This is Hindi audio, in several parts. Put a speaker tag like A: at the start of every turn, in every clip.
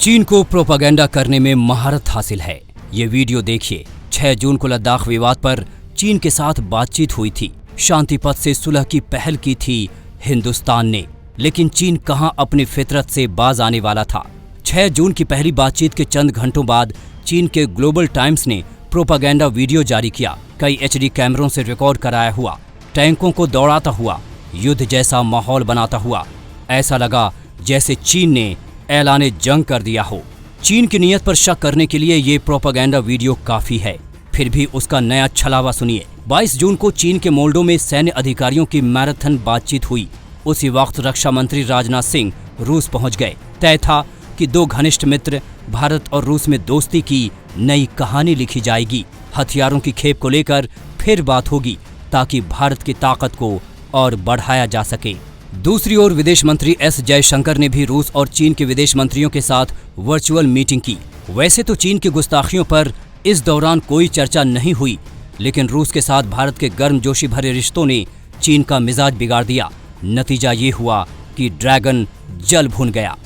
A: चीन को प्रोपेगेंडा करने में महारत हासिल है। ये वीडियो देखिए। 6 जून को लद्दाख विवाद पर चीन के साथ बातचीत हुई थी। शांति पथ से सुलह की पहल की थी हिंदुस्तान ने, लेकिन चीन कहां अपनी फितरत से बाज आने वाला था। 6 जून की पहली बातचीत के चंद घंटों बाद चीन के ग्लोबल टाइम्स ने प्रोपेगेंडा वीडियो जारी किया। कई HD कैमरों से रिकॉर्ड कराया हुआ, टैंकों को दौड़ाता हुआ, युद्ध जैसा माहौल बनाता हुआ। ऐसा लगा जैसे चीन ने ऐलाने जंग कर दिया हो। चीन की नीयत पर शक करने के लिए ये प्रोपेगेंडा वीडियो काफी है। फिर भी उसका नया छलावा सुनिए। 22 जून को चीन के मोल्डो में सैन्य अधिकारियों की मैराथन बातचीत हुई। उसी वक्त रक्षा मंत्री राजनाथ सिंह रूस पहुंच गए। तय था कि 2 घनिष्ठ मित्र भारत और रूस में दोस्ती की नई कहानी लिखी जाएगी। हथियारों की खेप को लेकर फिर बात होगी ताकि भारत की ताकत को और बढ़ाया जा सके। दूसरी ओर विदेश मंत्री S जयशंकर ने भी रूस और चीन के विदेश मंत्रियों के साथ वर्चुअल मीटिंग की। वैसे तो चीन की गुस्ताखियों पर इस दौरान कोई चर्चा नहीं हुई, लेकिन रूस के साथ भारत के गर्मजोशी भरे रिश्तों ने चीन का मिजाज बिगाड़ दिया। नतीजा ये हुआ कि ड्रैगन जल भुन गया।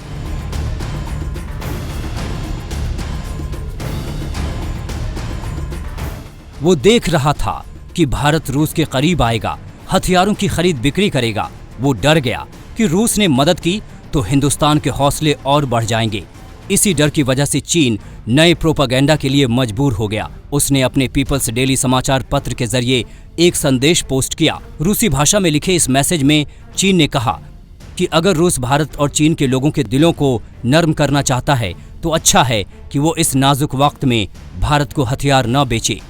A: वो देख रहा था कि भारत रूस के करीब आएगा, हथियारों की खरीद बिक्री करेगा। वो डर गया कि रूस ने मदद की तो हिंदुस्तान के हौसले और बढ़ जाएंगे। इसी डर की वजह से चीन नए प्रोपेगेंडा के लिए मजबूर हो गया। उसने अपने पीपल्स डेली समाचार पत्र के जरिए एक संदेश पोस्ट किया। रूसी भाषा में लिखे इस मैसेज में चीन ने कहा कि अगर रूस भारत और चीन के लोगों के दिलों को नर्म करना चाहता है तो अच्छा है कि वो इस नाजुक वक्त में भारत को हथियार न बेचे।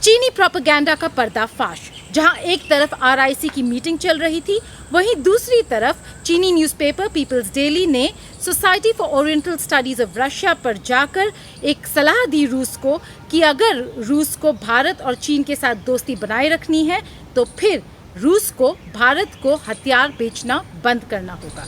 B: चीनी प्रोपेगेंडा का पर्दाफाश। जहां एक तरफ RIC की मीटिंग चल रही थी, वहीं दूसरी तरफ चीनी न्यूज़पेपर पीपल्स डेली ने society for oriental studies of Russia पर जाकर एक सलाह दी रूस को कि अगर रूस को भारत और चीन के साथ दोस्ती बनाए रखनी है तो फिर रूस को भारत को हथियार बेचना बंद करना होगा।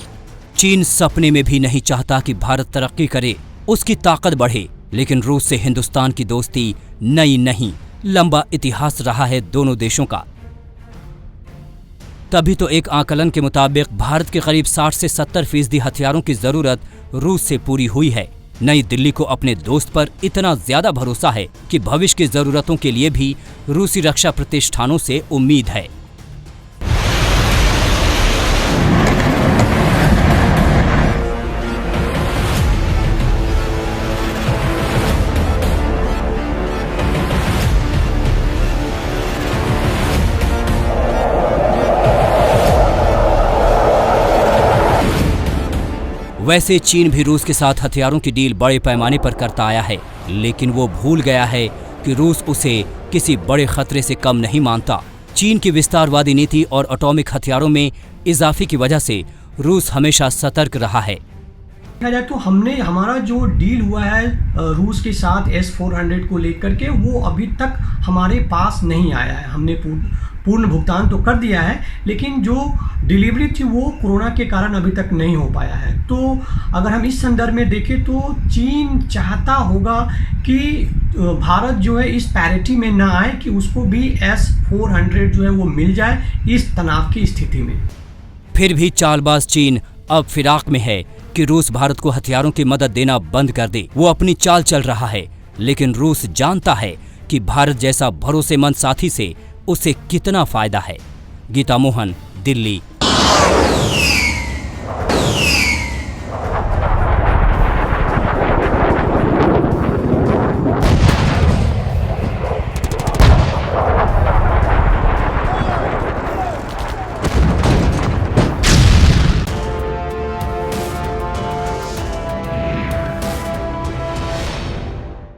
A: चीन सपने में भी नहीं चाहता कि भारत तरक्की करे, उसकी ताकत बढ़े, लेकिन रूस से हिंदुस्तान की दोस्ती नई नहीं, लंबा इतिहास रहा है दोनों देशों का। तभी तो एक आकलन के मुताबिक भारत के करीब 60 से 70% हथियारों की जरूरत रूस से पूरी हुई है। नई दिल्ली को अपने दोस्त पर इतना ज्यादा भरोसा है कि भविष्य की जरूरतों के लिए भी रूसी रक्षा प्रतिष्ठानों से उम्मीद है। वैसे चीन भी रूस के साथ हथियारों की डील बड़े पैमाने पर करता आया है, लेकिन वो भूल गया है कि रूस उसे किसी बड़े खतरे से कम नहीं मानता। चीन की विस्तारवादी नीति और एटॉमिक हथियारों में इजाफे की वजह से रूस हमेशा सतर्क रहा है।
C: देखा जाए तो हमारा जो डील हुआ है रूस के साथ S-400 को लेकर के, वो अभी तक हमारे पास नहीं आया है। हमने पूर्ण भुगतान तो कर दिया है, लेकिन जो डिलीवरी थी वो कोरोना के कारण अभी तक नहीं हो पाया है। तो अगर हम इस संदर्भ में देखें तो चीन चाहता होगा कि भारत जो है इस पैरिटी में ना आए, कि उसको भी S-400 जो है वो मिल जाए इस तनाव की स्थिति में।
A: फिर भी चालबाज चीन अब फिराक में है कि रूस भारत को हथियारों की मदद देना बंद कर दे। वो अपनी चाल चल रहा है, लेकिन रूस जानता है कि भारत जैसा भरोसेमंद साथी से उसे कितना फायदा है। गीता मोहन, दिल्ली।